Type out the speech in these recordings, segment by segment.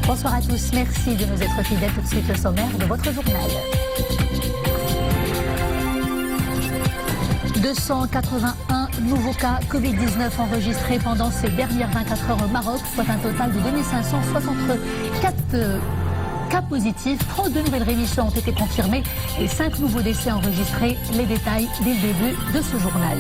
Bonsoir à tous, merci de nous être fidèles. Tout de suite le sommaire de votre journal. 281 nouveaux cas Covid-19 enregistrés pendant ces dernières 24 heures au Maroc, soit un total de 2564 cas positifs. 32 nouvelles rémissions ont été confirmées et 5 nouveaux décès enregistrés. Les détails dès le début de ce journal.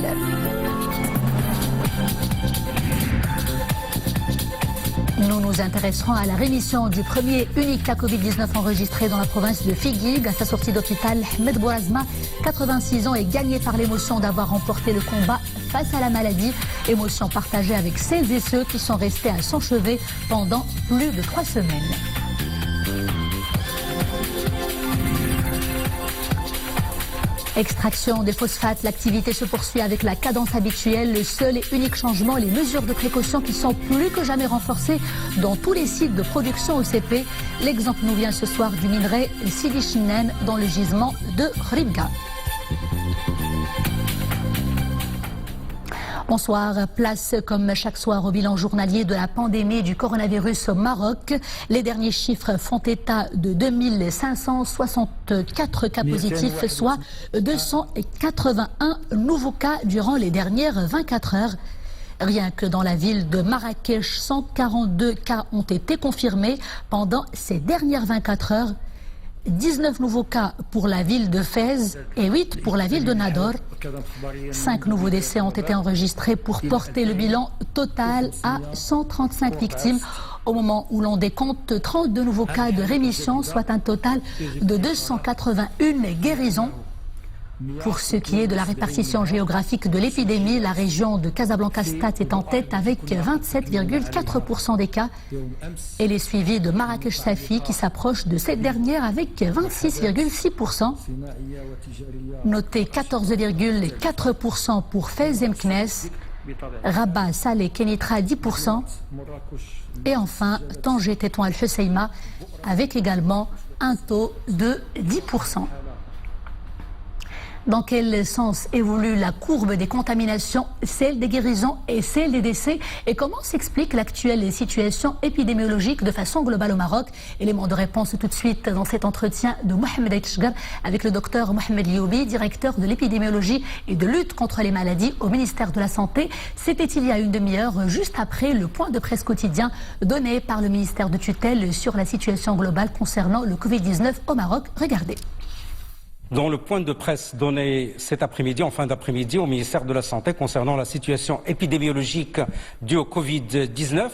Nous nous intéresserons à la rémission du premier unique cas Covid-19 enregistré dans la province de Figuig. À sa sortie d'hôpital, Ahmed Bourazma, 86 ans, est gagné par l'émotion d'avoir remporté le combat face à la maladie. Émotion partagée avec celles et ceux qui sont restés à son chevet pendant plus de 3 semaines. Extraction des phosphates, l'activité se poursuit avec la cadence habituelle. Le seul et unique changement, les mesures de précaution qui sont plus que jamais renforcées dans tous les sites de production OCP. L'exemple nous vient ce soir du minerai Sidi Chinen dans le gisement de Ribga. Bonsoir, place comme chaque soir au bilan journalier de la pandémie du coronavirus au Maroc. Les derniers chiffres font état de 2564 cas positifs, soit 281 nouveaux cas durant les dernières 24 heures. Rien que dans la ville de Marrakech, 142 cas ont été confirmés pendant ces dernières 24 heures. 19 nouveaux cas pour la ville de Fès et 8 pour la ville de Nador. 5 nouveaux décès ont été enregistrés pour porter le bilan total à 135 victimes. Au moment où l'on décompte 32 nouveaux cas de rémission, soit un total de 281 guérisons. Pour ce qui est de la répartition géographique de l'épidémie, la région de Casablanca-Stade est en tête avec 27,4% des cas. Elle est suivie de Marrakech-Safi qui s'approche de cette dernière avec 26,6%. Notez 14,4% pour Fès et Meknès, Rabat, Salé, Kenitra 10%. Et enfin, Tanger, Tétouan, Al-Husseima avec également un taux de 10%. Dans quel sens évolue la courbe des contaminations, celle des guérisons et celle des décès? Et comment s'explique l'actuelle situation épidémiologique de façon globale au Maroc? Élément de réponse tout de suite dans cet entretien de Mohamed Aïtchgar avec le docteur Mohamed Lioubi, directeur de l'épidémiologie et de lutte contre les maladies au ministère de la Santé. C'était il y a une demi-heure, juste après le point de presse quotidien donné par le ministère de tutelle sur la situation globale concernant le Covid-19 au Maroc. Regardez. Dans le point de presse donné cet après-midi, en fin d'après-midi, au ministère de la Santé concernant la situation épidémiologique due au Covid-19,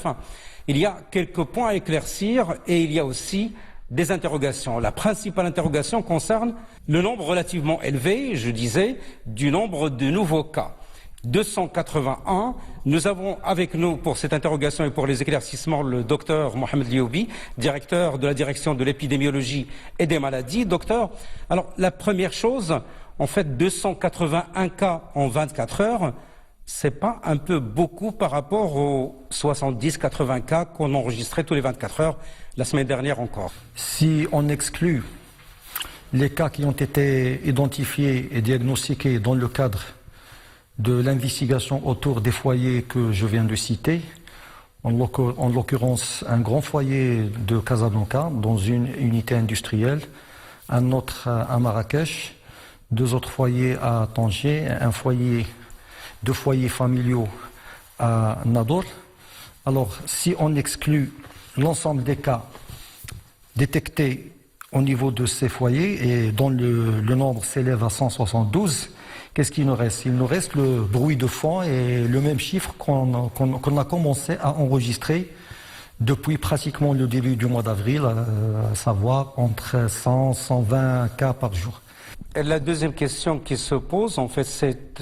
il y a quelques points à éclaircir et il y a aussi des interrogations. La principale interrogation concerne le nombre relativement élevé, je disais, du nombre de nouveaux cas. 281. Nous avons avec nous pour cette interrogation et pour les éclaircissements le docteur Mohamed Lioubi, directeur de la direction de l'épidémiologie et des maladies. Docteur, alors la première chose, en fait 281 cas en 24 heures, c'est pas un peu beaucoup par rapport aux 70-80 cas qu'on enregistrait tous les 24 heures la semaine dernière encore? Si on exclut les cas qui ont été identifiés et diagnostiqués dans le cadre de l'investigation autour des foyers que je viens de citer, en l'occurrence un grand foyer de Casablanca dans une unité industrielle, un autre à Marrakech, 2 autres foyers à Tanger, deux foyers familiaux à Nador. Alors si on exclut l'ensemble des cas détectés au niveau de ces foyers et dont le nombre s'élève à 172, qu'est-ce qu'il nous reste? Il nous reste le bruit de fond et le même chiffre qu'on a commencé à enregistrer depuis pratiquement le début du mois d'avril, à savoir entre 100 et 120 cas par jour. Et la deuxième question qui se pose, en fait,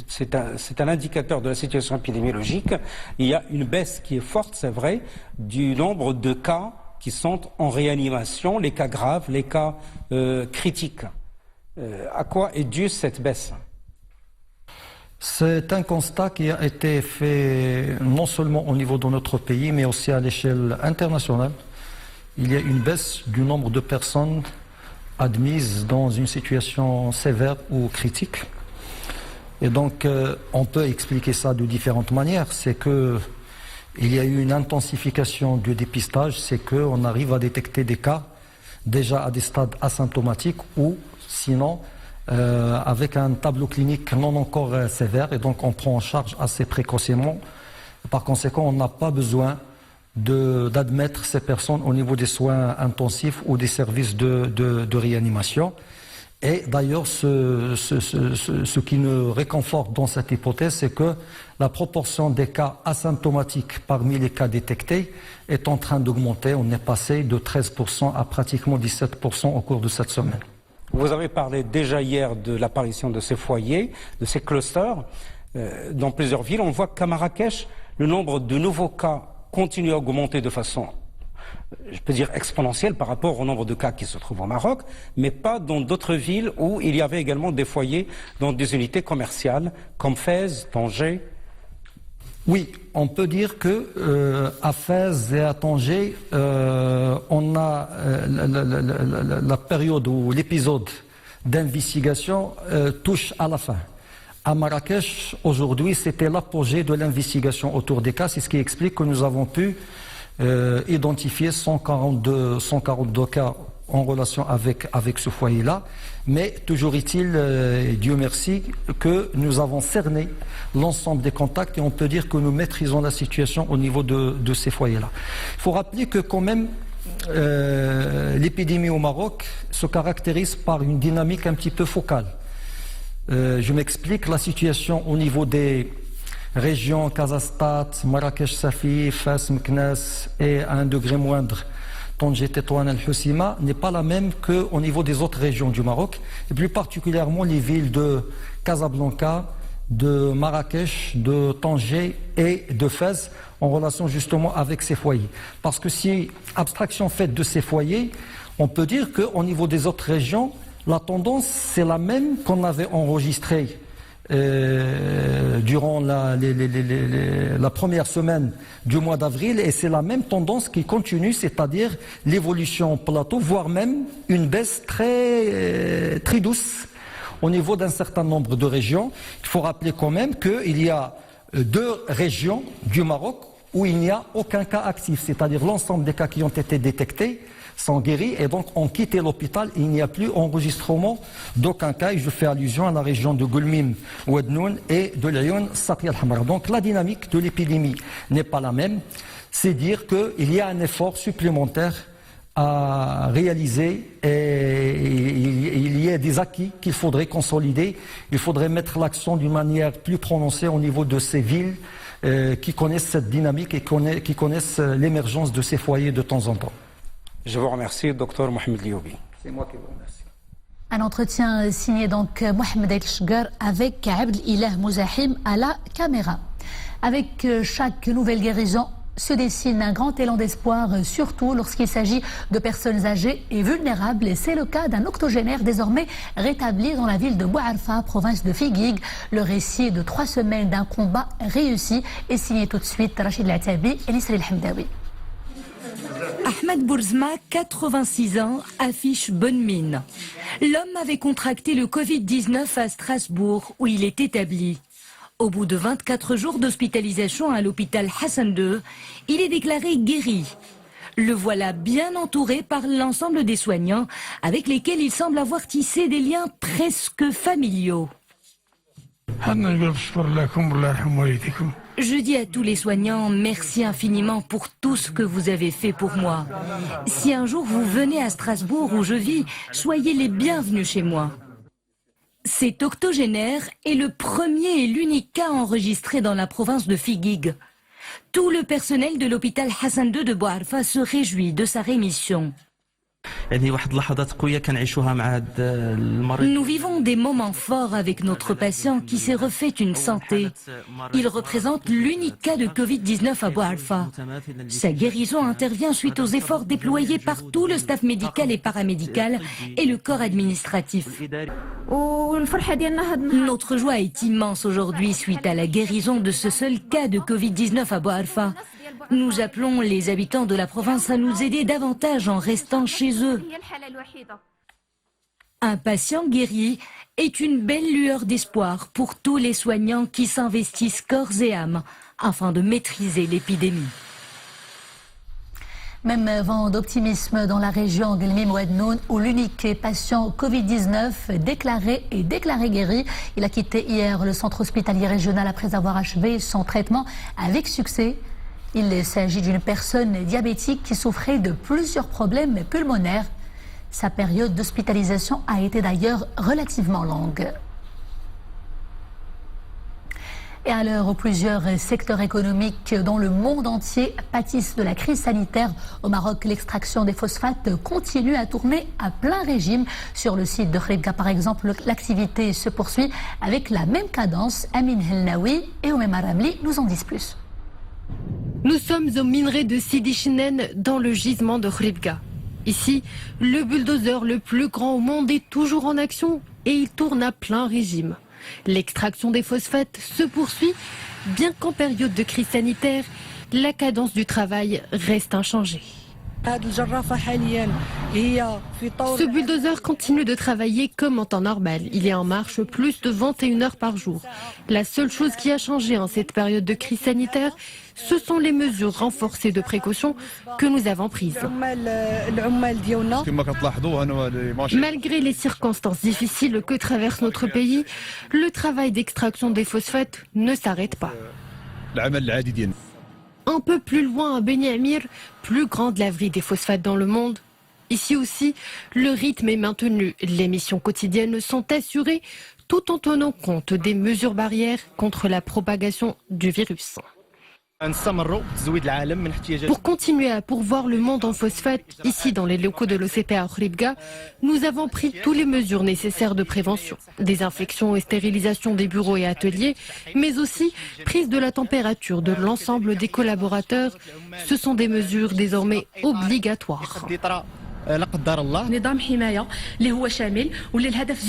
c'est un indicateur de la situation épidémiologique. Il y a une baisse qui est forte, c'est vrai, du nombre de cas qui sont en réanimation, les cas graves, les cas critiques. À quoi est due cette baisse? C'est un constat qui a été fait non seulement au niveau de notre pays, mais aussi à l'échelle internationale. Il y a une baisse du nombre de personnes admises dans une situation sévère ou critique. Et donc, on peut expliquer ça de différentes manières. C'est que il y a eu une intensification du dépistage, c'est qu'on arrive à détecter des cas déjà à des stades asymptomatiques ou sinon avec un tableau clinique non encore sévère, et donc on prend en charge assez précocement. Par conséquent, on n'a pas besoin d'admettre ces personnes au niveau des soins intensifs ou des services de réanimation. Et d'ailleurs, ce qui nous réconforte dans cette hypothèse, c'est que la proportion des cas asymptomatiques parmi les cas détectés est en train d'augmenter. On est passé de 13% à pratiquement 17% au cours de cette semaine. Vous avez parlé déjà hier de l'apparition de ces foyers, de ces clusters dans plusieurs villes. On voit qu'à Marrakech, le nombre de nouveaux cas continue à augmenter de façon, je peux dire, exponentielle par rapport au nombre de cas qui se trouvent au Maroc, mais pas dans d'autres villes où il y avait également des foyers dans des unités commerciales comme Fès, Tanger. Oui, on peut dire que à Fès et à Tanger, on a la période où l'épisode d'investigation touche à la fin. À Marrakech, aujourd'hui, c'était l'apogée de l'investigation autour des cas. C'est ce qui explique que nous avons pu identifier 142 cas en relation avec ce foyer-là. Mais toujours est-il, Dieu merci, que nous avons cerné l'ensemble des contacts et on peut dire que nous maîtrisons la situation au niveau de ces foyers-là. Il faut rappeler que quand même, l'épidémie au Maroc se caractérise par une dynamique un petit peu focale. Je m'explique, la situation au niveau des régions Kazastat, Marrakech, Safi, Fès, Meknès et à un degré moindre Tanger, Tétouan, Al-Hossima n'est pas la même qu'au niveau des autres régions du Maroc, et plus particulièrement les villes de Casablanca, de Marrakech, de Tanger et de Fès en relation justement avec ces foyers. Parce que si abstraction faite de ces foyers, on peut dire qu'au niveau des autres régions, la tendance, c'est la même qu'on avait enregistrée durant la première semaine du mois d'avril, et c'est la même tendance qui continue, c'est-à-dire l'évolution plateau, voire même une baisse très douce au niveau d'un certain nombre de régions. Il faut rappeler quand même qu'il y a 2 régions du Maroc où il n'y a aucun cas actif, c'est-à-dire l'ensemble des cas qui ont été détectés sont guéris et donc ont quitté l'hôpital. Il n'y a plus enregistrement d'aucun cas, et je fais allusion à la région de Goulmim, Ouadnoun et de Lyon, Saqi al-Hamra. Donc la dynamique de l'épidémie n'est pas la même. C'est dire qu'il y a un effort supplémentaire à réaliser et il y a des acquis qu'il faudrait consolider. Il faudrait mettre l'accent d'une manière plus prononcée au niveau de ces villes qui connaissent cette dynamique et qui connaissent l'émergence de ces foyers de temps en temps. Je vous remercie, Dr Mohamed Lioubi. C'est moi qui vous remercie. Un entretien signé donc Mohamed El Chgar avec Abd Ilah Mouzahim à la caméra. Avec chaque nouvelle guérison se dessine un grand élan d'espoir, surtout lorsqu'il s'agit de personnes âgées et vulnérables. Et c'est le cas d'un octogénaire désormais rétabli dans la ville de Bouarfa, province de Figuig. Le récit de 3 semaines d'un combat réussi est signé tout de suite Rachid Latabi et Nisri El Hamdawi. Ahmed Bourzma, 86 ans, affiche bonne mine. L'homme avait contracté le Covid-19 à Strasbourg, où il est établi. Au bout de 24 jours d'hospitalisation à l'hôpital Hassan II, il est déclaré guéri. Le voilà bien entouré par l'ensemble des soignants, avec lesquels il semble avoir tissé des liens presque familiaux. Je dis à tous les soignants, merci infiniment pour tout ce que vous avez fait pour moi. Si un jour vous venez à Strasbourg où je vis, soyez les bienvenus chez moi. Cet octogénaire est le premier et l'unique cas enregistré dans la province de Figuig. Tout le personnel de l'hôpital Hassan II de Bouarfa se réjouit de sa rémission. Nous vivons des moments forts avec notre patient qui s'est refait une santé. Il représente l'unique cas de Covid-19 à Bouarfa. Sa guérison intervient suite aux efforts déployés par tout le staff médical et paramédical et le corps administratif. Notre joie est immense aujourd'hui suite à la guérison de ce seul cas de Covid-19 à Bouarfa. Nous appelons les habitants de la province à nous aider davantage en restant chez eux. Un patient guéri est une belle lueur d'espoir pour tous les soignants qui s'investissent corps et âme afin de maîtriser l'épidémie. Même vent d'optimisme dans la région Guelmim-Ouadnoun où l'unique patient Covid-19 déclaré guéri. Il a quitté hier le centre hospitalier régional après avoir achevé son traitement avec succès. Il s'agit d'une personne diabétique qui souffrait de plusieurs problèmes pulmonaires. Sa période d'hospitalisation a été d'ailleurs relativement longue. Et à l'heure où plusieurs secteurs économiques dans le monde entier pâtissent de la crise sanitaire, au Maroc, l'extraction des phosphates continue à tourner à plein régime. Sur le site de Khribga, par exemple, l'activité se poursuit avec la même cadence. Amin Helnaoui et Oumema Ramli nous en disent plus. Nous sommes au minerai de Sidi Chinen dans le gisement de Khribga. Ici, le bulldozer le plus grand au monde est toujours en action et il tourne à plein régime. L'extraction des phosphates se poursuit, bien qu'en période de crise sanitaire, la cadence du travail reste inchangée. Ce bulldozer continue de travailler comme en temps normal. Il est en marche plus de 21 heures par jour. La seule chose qui a changé en cette période de crise sanitaire, ce sont les mesures renforcées de précaution que nous avons prises. Malgré les circonstances difficiles que traverse notre pays, le travail d'extraction des phosphates ne s'arrête pas. Un peu plus loin à Beni Amir, plus grande laverie des phosphates dans le monde. Ici aussi, le rythme est maintenu. Les missions quotidiennes sont assurées tout en tenant compte des mesures barrières contre la propagation du virus. Pour continuer à pourvoir le monde en phosphate, ici dans les locaux de l'OCP à Khribga, nous avons pris toutes les mesures nécessaires de prévention. Désinfection et stérilisation des bureaux et ateliers, mais aussi prise de la température de l'ensemble des collaborateurs. Ce sont des mesures désormais obligatoires. Ce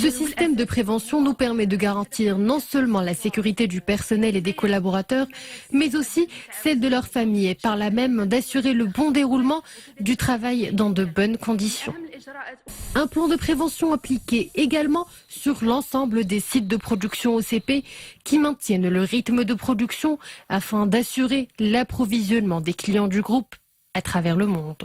système de prévention nous permet de garantir non seulement la sécurité du personnel et des collaborateurs, mais aussi celle de leur famille et par là même d'assurer le bon déroulement du travail dans de bonnes conditions. Un plan de prévention appliqué également sur l'ensemble des sites de production OCP qui maintiennent le rythme de production afin d'assurer l'approvisionnement des clients du groupe à travers le monde.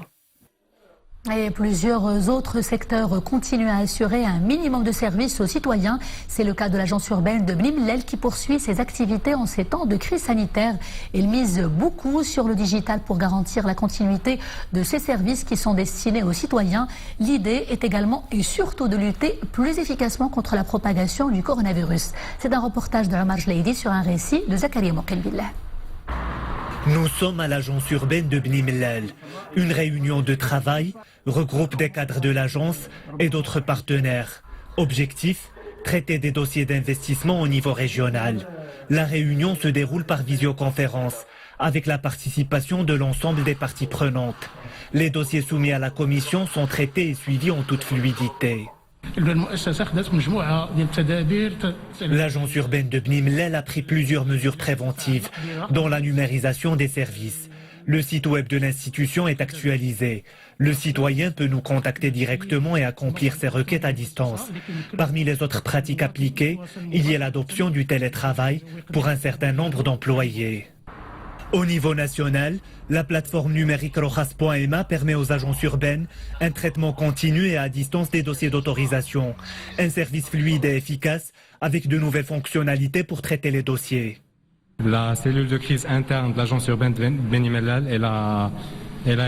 Et plusieurs autres secteurs continuent à assurer un minimum de services aux citoyens. C'est le cas de l'agence urbaine de Bni Mellel qui poursuit ses activités en ces temps de crise sanitaire. Elle mise beaucoup sur le digital pour garantir la continuité de ces services qui sont destinés aux citoyens. L'idée est également et surtout de lutter plus efficacement contre la propagation du coronavirus. C'est un reportage de Omar Jleidi sur un récit de Zakaria Mokelbillah. Nous sommes à l'agence urbaine de Bni Mellel. Une réunion de travail regroupe des cadres de l'agence et d'autres partenaires. Objectif, traiter des dossiers d'investissement au niveau régional. La réunion se déroule par visioconférence avec la participation de l'ensemble des parties prenantes. Les dossiers soumis à la commission sont traités et suivis en toute fluidité. L'agence urbaine de Bni Mellel a pris plusieurs mesures préventives, dont la numérisation des services. Le site web de l'institution est actualisé. Le citoyen peut nous contacter directement et accomplir ses requêtes à distance. Parmi les autres pratiques appliquées, il y a l'adoption du télétravail pour un certain nombre d'employés. Au niveau national, la plateforme numérique rojas.ma permet aux agences urbaines un traitement continu et à distance des dossiers d'autorisation. Un service fluide et efficace avec de nouvelles fonctionnalités pour traiter les dossiers. La cellule de crise interne de l'agence urbaine de Bni Mellel, elle a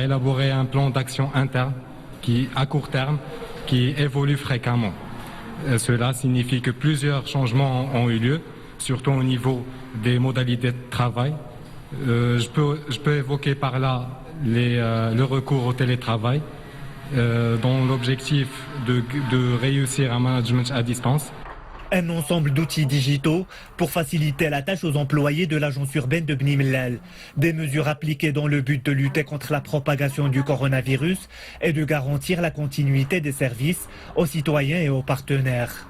élaboré un plan d'action interne à court terme qui évolue fréquemment. Cela signifie que plusieurs changements ont eu lieu, surtout au niveau des modalités de travail. Je peux évoquer par là le recours au télétravail dont l'objectif de réussir un management à distance. Un ensemble d'outils digitaux pour faciliter la tâche aux employés de l'agence urbaine de Bni Mellel. Des mesures appliquées dans le but de lutter contre la propagation du coronavirus et de garantir la continuité des services aux citoyens et aux partenaires.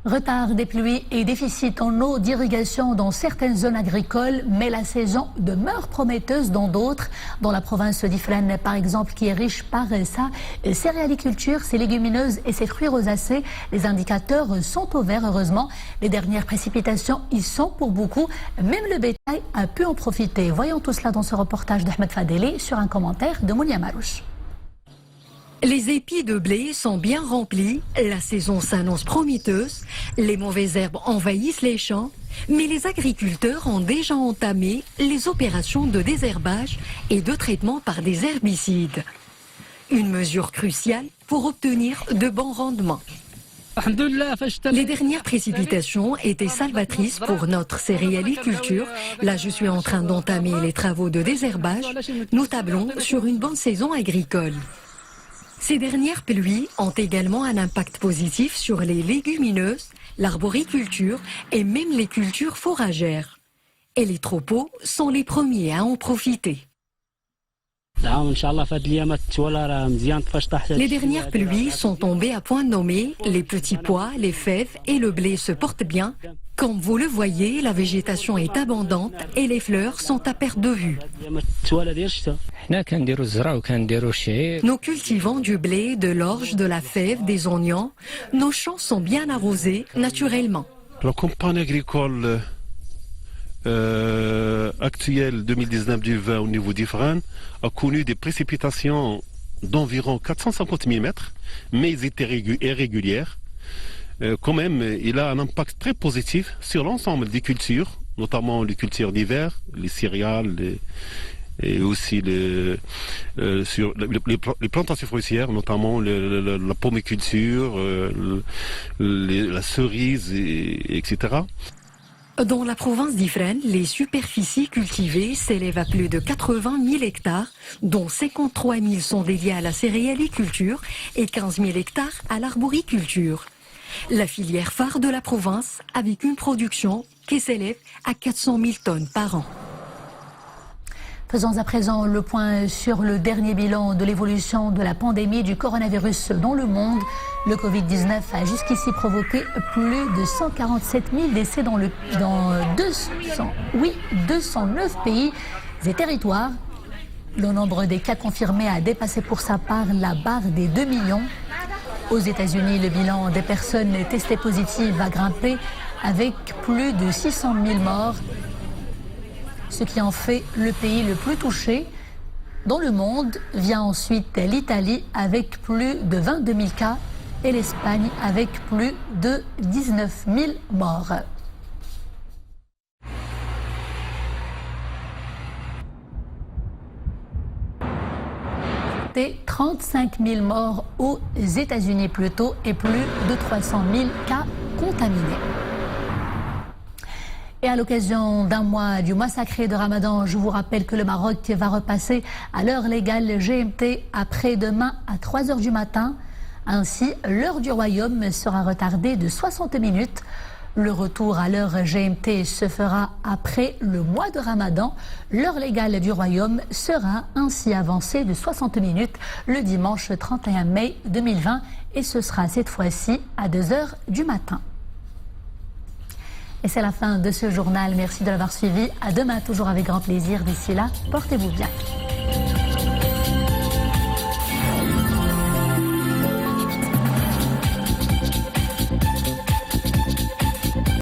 Retard des pluies et déficit en eau d'irrigation dans certaines zones agricoles, mais la saison demeure prometteuse dans d'autres. Dans la province d'Ifrane, par exemple, qui est riche par sa céréaliculture, ses légumineuses et ses fruits rosacés, les indicateurs sont au vert, heureusement. Les dernières précipitations y sont pour beaucoup. Même le bétail a pu en profiter. Voyons tout cela dans ce reportage d'Ahmed Fadeli sur un commentaire de Mounia Marouche. Les épis de blé sont bien remplis, la saison s'annonce prometteuse, les mauvaises herbes envahissent les champs, mais les agriculteurs ont déjà entamé les opérations de désherbage et de traitement par des herbicides. Une mesure cruciale pour obtenir de bons rendements. Les dernières précipitations étaient salvatrices pour notre céréaliculture. Là, je suis en train d'entamer les travaux de désherbage. Nous tablons sur une bonne saison agricole. Ces dernières pluies ont également un impact positif sur les légumineuses, l'arboriculture et même les cultures fourragères. Et les troupeaux sont les premiers à en profiter. Les dernières pluies sont tombées à point nommé, les petits pois, les fèves et le blé se portent bien. Comme vous le voyez, la végétation est abondante et les fleurs sont à perte de vue. Nous cultivons du blé, de l'orge, de la fève, des oignons. Nos champs sont bien arrosés naturellement. La campagne agricole actuelle 2019-2020 au niveau d'Ifrane a connu des précipitations d'environ 450 mm, mais ils étaient irrégulières. Quand même, il a un impact très positif sur l'ensemble des cultures, notamment les cultures d'hiver, les céréales et aussi sur les plantations fruitières, notamment la pomiculture, la cerise, etc. Dans la province d'Ifrane, les superficies cultivées s'élèvent à plus de 80 000 hectares, dont 53 000 sont dédiés à la céréaliculture et 15 000 hectares à l'arboriculture. La filière phare de la province avec une production qui s'élève à 400 000 tonnes par an. Faisons à présent le point sur le dernier bilan de l'évolution de la pandémie du coronavirus dans le monde. Le Covid-19 a jusqu'ici provoqué plus de 147 000 décès dans 209 pays et territoires. Le nombre des cas confirmés a dépassé pour sa part la barre des 2 millions. Aux États-Unis, le bilan des personnes testées positives a grimpé avec plus de 600 000 morts, ce qui en fait le pays le plus touché. Dans le monde, vient ensuite l'Italie avec plus de 22 000 cas et l'Espagne avec plus de 19 000 morts. 35 000 morts aux États-Unis plus tôt et plus de 300 000 cas contaminés. Et à l'occasion d'un mois du mois sacré de Ramadan, je vous rappelle que le Maroc va repasser à l'heure légale GMT après-demain à 3 h du matin. Ainsi, l'heure du royaume sera retardée de 60 minutes. Le retour à l'heure GMT se fera après le mois de Ramadan. L'heure légale du royaume sera ainsi avancée de 60 minutes le dimanche 31 mai 2020 et ce sera cette fois-ci à 2 h du matin. Et c'est la fin de ce journal. Merci de l'avoir suivi. À demain, toujours avec grand plaisir. D'ici là, portez-vous bien.